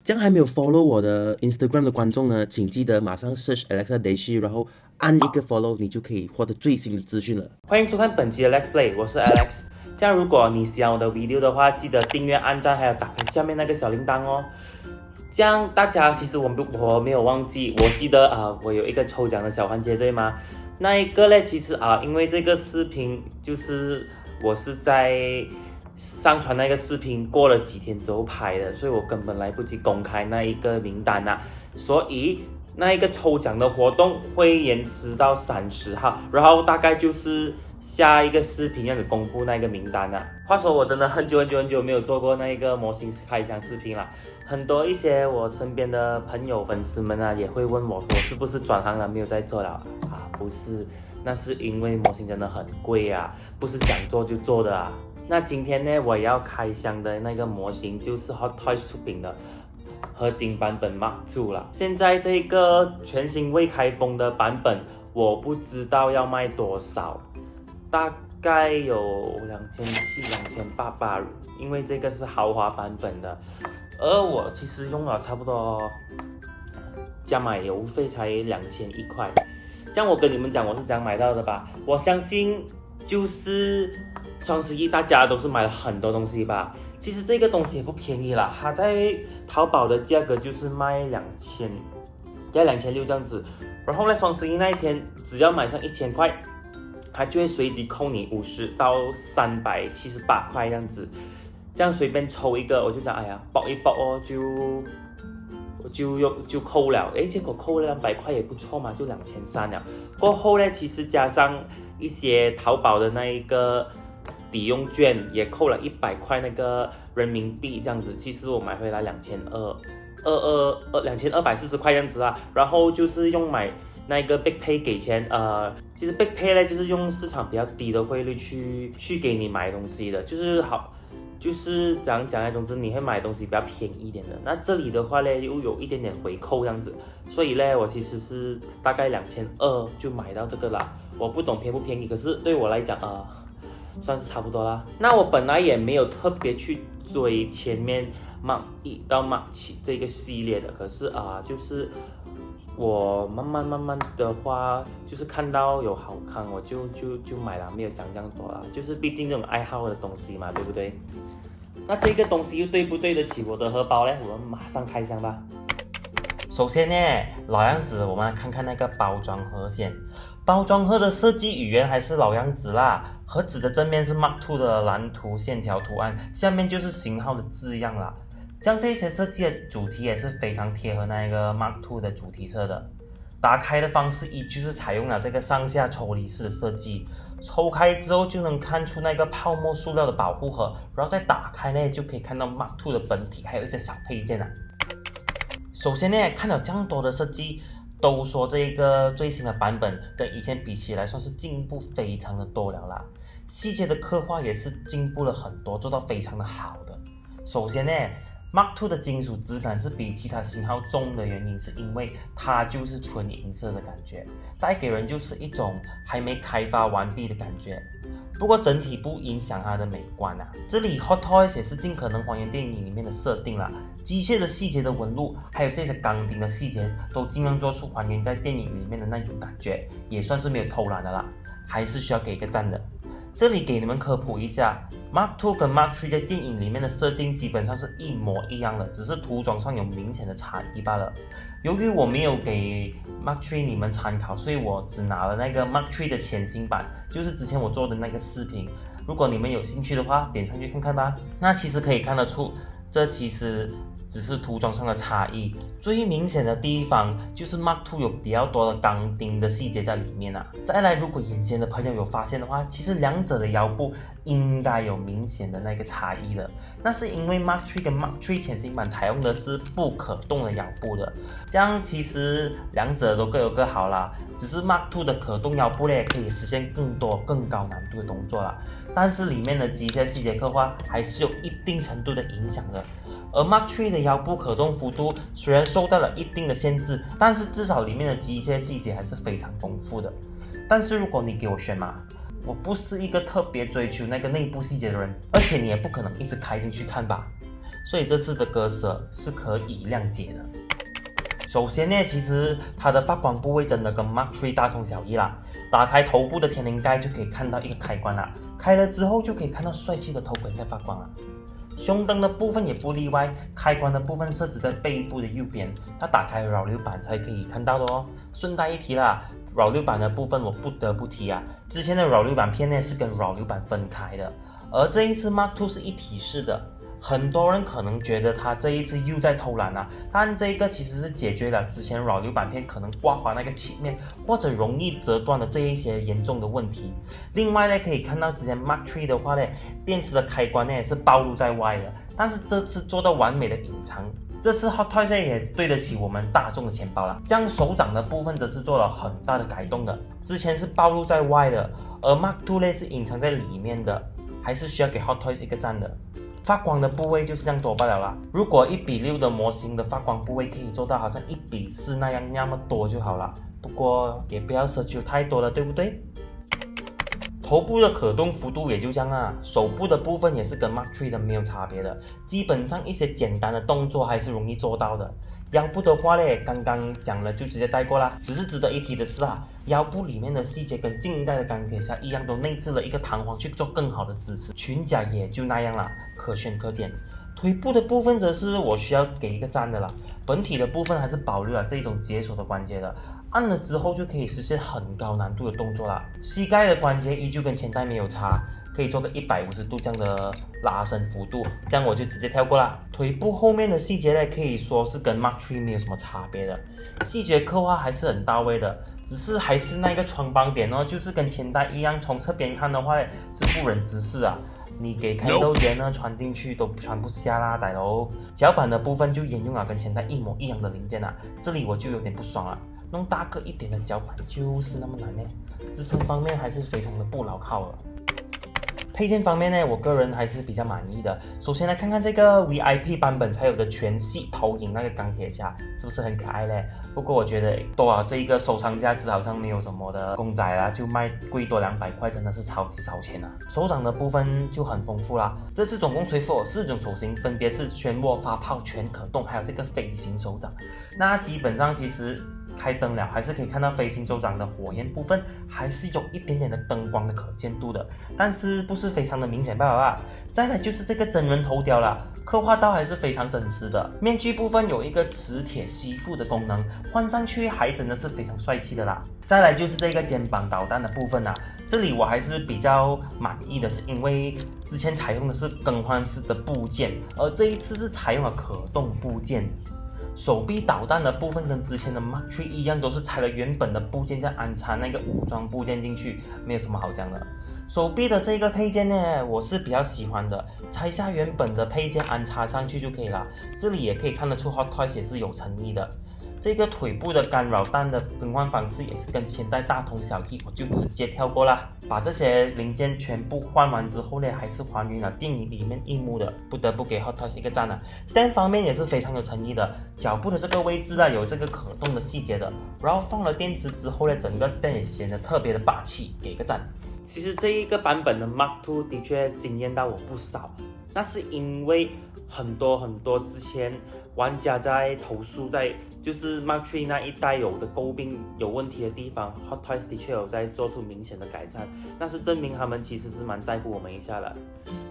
这样还没有 follow 我的 Instagram 的观众呢，请记得马上 search Alexa Daisy，然后按一个 follow，你就可以获得最新的资讯了。欢迎收看本期的 Let's Play，我是 Alex。这样如果你喜欢我的 video 的话，记得订阅、按赞，还有打开下面那个小铃铛哦。这样大家其实我没有忘记，我记得我有一个抽奖的小环节，对吗？那一个呢，其实因为这个视频就是我是在上传那个视频过了几天之后拍的，所以我根本来不及公开那一个名单所以那一个抽奖的活动会延迟到30号，然后大概就是下一个视频样子公布那个名单话说我真的很久没有做过那一个模型开箱视频了，很多一些我身边的朋友粉丝们也会问我是不是转行了没有在做了不是，那是因为模型真的很贵不是想做就做的那今天呢，我要开箱的那个模型就是 Hot Toys 出品的合金版本 Mark II 啦。现在这个全新未开封的版本，我不知道要卖多少，大概有2700、2800，因为这个是豪华版本的，而我其实用了差不多加买邮费才2100块。这样我跟你们讲我是怎样买到的吧，我相信就是双十一大家都是买了很多东西吧，其实这个东西也不便宜啦，它在淘宝的价格就是卖2000，要2600这样子，然后呢双十一那一天只要买上1000块，它就会随即扣你50到378块这样子，这样随便抽一个我就讲爆一爆就扣了，结果扣了200块也不错嘛，就2300了。过后呢，其实加上一些淘宝的那一个抵用券，也扣了100块那个人民币这样子，其实我买回来2240块这样子然后就是用买那个 Big Pay 给钱，其实 Big Pay 呢就是用市场比较低的汇率去给你买东西的，就是怎样讲呢？总之你会买东西比较便宜一点的。那这里的话呢，又有一点点回扣这样子，所以呢，我其实是大概2200就买到这个啦。我不懂便不便宜，可是对我来讲算是差不多啦。那我本来也没有特别去追前面 Mark 1到 Mark 7这个系列的，可是就是我慢慢的话，就是看到有好看我就买了，没有想这样多啦。就是毕竟这种爱好的东西嘛，对不对？那这个东西又对不对得起我的荷包呢？我们马上开箱吧。首先呢，老样子，我们来看看那个包装盒先。包装盒的设计语言还是老样子啦，盒子的正面是 Mark II 的蓝图线条图案，下面就是型号的字样啦。像这些设计的主题也是非常贴合那个 Mark II 的主题色的。打开的方式依旧是采用了这个上下抽离式的设计，抽开之后就能看出那个泡沫塑料的保护盒，然后再打开呢就可以看到 Mark II 的本体，还有一些小配件首先呢，看了这样多的设计，都说这一个最新的版本跟以前比起来算是进步非常的多了啦，细节的刻画也是进步了很多，做到非常的好的。首先呢，Mark II 的金属质感是比其他型号重的原因，是因为它就是纯银色的感觉，带给人就是一种还没开发完毕的感觉。不过整体不影响它的美观这里 Hot Toys 也是尽可能还原电影里面的设定啦，机械的细节的纹路，还有这些钢钉的细节，都尽量做出还原在电影里面的那种感觉，也算是没有偷懒的啦，还是需要给一个赞的。这里给你们科普一下 ，Mark II 跟 Mark III 在电影里面的设定基本上是一模一样的，只是涂装上有明显的差异罢了。由于我没有给 Mark III 你们参考，所以我只拿了那个 Mark III 的全新版，就是之前我做的那个视频。如果你们有兴趣的话，点上去看看吧。那其实可以看得出，这其实只是涂装上的差异，最明显的地方就是 Mark II 有比较多的钢钉的细节在里面再来，如果眼尖的朋友有发现的话，其实两者的腰部应该有明显的那个差异的，那是因为 Mark III 跟 Mark III 全新版采用的是不可动的腰部的，这样其实两者都各有各好啦，只是 Mark II 的可动腰部呢可以实现更多更高难度的动作啦，但是里面的机械细节刻画还是有一定程度的影响的。而 Mark III 的腰部可动幅度虽然受到了一定的限制，但是至少里面的机械细节还是非常丰富的。但是如果你给我选嘛，我不是一个特别追求那个内部细节的人，而且你也不可能一直开进去看吧。所以这次的割舍是可以谅解的。首先呢，其实它的发光部位真的跟 Mark III 大同小异啦。打开头部的天灵盖就可以看到一个开关啦，开了之后就可以看到帅气的头盔在发光了。胸灯的部分也不例外，开关的部分设置在背部的右边，要打开扰流板才可以看到的哦。顺带一提啦，扰流板的部分我不得不提啊，之前的扰流板片呢是跟扰流板分开的，而这一次 Mark II 是一体式的。很多人可能觉得他这一次又在偷懒啊，但这个其实是解决了之前扰流板片可能刮花那个漆面或者容易折断的这一些严重的问题。另外呢，可以看到之前 Mark III 的话呢，电池的开关呢是暴露在外的，但是这次做到完美的隐藏。这次 Hot Toys 也对得起我们大众的钱包了。这样手掌的部分则是做了很大的改动的，之前是暴露在外的，而 Mark II 呢是隐藏在里面的，还是需要给 Hot Toys 一个赞的。发光的部位就是这样多罢了啦。如果1:6的模型的发光部位可以做到好像1:4那么多就好了，不过也不要奢求太多了，对不对？头部的可动幅度也就这样啊，手部的部分也是跟 Mark III 的没有差别的，基本上一些简单的动作还是容易做到的。腰部的话呢，刚刚讲了就直接带过啦。只是值得一提的是啊，腰部里面的细节跟近代的钢铁侠一样，都内置了一个弹簧去做更好的支持。裙甲也就那样啦，可圈可点。腿部的部分则是我需要给一个赞的啦。本体的部分还是保留了这种解锁的关节的，按了之后就可以实现很高难度的动作啦。膝盖的关节依旧跟前代没有差，可以做个150度这样的拉伸幅度，这样我就直接跳过啦。腿部后面的细节呢，可以说是跟 Mark III 没有什么差别的，细节刻画还是很到位的，只是还是那个穿帮点哦，就是跟前代一样，从侧边看的话是不忍直视啊。你给开豆姐呢穿进去都穿不下啦，歹佬。脚板的部分就沿用了跟前代一模一样的零件啊，这里我就有点不爽了，弄大个一点的脚板就是那么难呢，支撑方面还是非常的不牢靠了。配件方面呢，我个人还是比较满意的。首先来看看这个 VIP 版本才有的全系投影那个钢铁侠，是不是很可爱嘞？不过我觉得多少这一个收藏价值好像没有什么的公仔啦，就卖贵多200块，真的是超级烧钱啊！手掌的部分就很丰富啦，这次总共随附有4种手型，分别是漩涡、发泡、全可动，还有这个飞行手掌。那基本上其实开灯了，还是可以看到飞行手掌的火焰部分还是有一点点的灯光的可见度的，但是不是非常的明显罢了啦。再来就是这个真人头雕啦，刻画到还是非常真实的。面具部分有一个磁铁吸附的功能，换上去还真的是非常帅气的啦。再来就是这个肩膀导弹的部分啦，这里我还是比较满意的，是因为之前采用的是更换式的部件，而这一次是采用了可动部件。手臂导弹的部分跟之前的 Mark III 一样，都是拆了原本的部件再安插那个武装部件进去，没有什么好讲的。手臂的这个配件呢，我是比较喜欢的，拆下原本的配件安插上去就可以了。这里也可以看得出 Hot Toys 也是有诚意的。这个腿部的干扰弹的更换方式也是跟前代大同小异，我就直接跳过啦。把这些零件全部换完之后呢，还是还原了电影里面一幕的，不得不给 Hot Toys 一个赞了。Stand 方面也是非常有诚意的，脚部的这个位置有这个可动的细节的，然后放了电池之后呢，整个 Stand 也显得特别的霸气，给个赞。其实这一个版本的 Mark II 的确惊艳到我不少，那是因为很多之前玩家在投诉就是 Mark III 那一代有的诟病有问题的地方 ，Hot Toys 的确有在做出明显的改善，那是证明他们其实是蛮在乎我们一下的。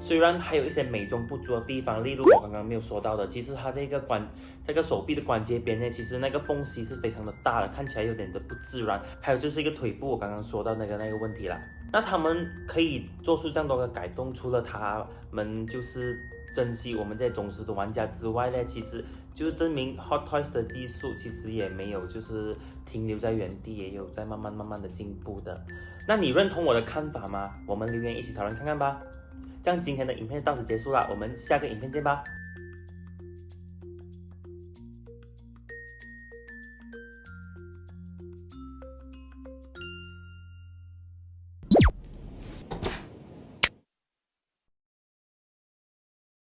虽然还有一些美中不足的地方，例如我刚刚没有说到的，其实它这个手臂的关节边呢，其实那个缝隙是非常的大的，看起来有点的不自然。还有就是一个腿部，我刚刚说到那个问题啦。那他们可以做出这样多的改动，除了他们就是珍惜我们这些忠实的玩家之外呢，其实就是证明 Hot Toys 的技术其实也没有就是停留在原地，也有在慢慢的进步的。那你认同我的看法吗？我们留言一起讨论看看吧。这样今天的影片到此结束了，我们下个影片见吧。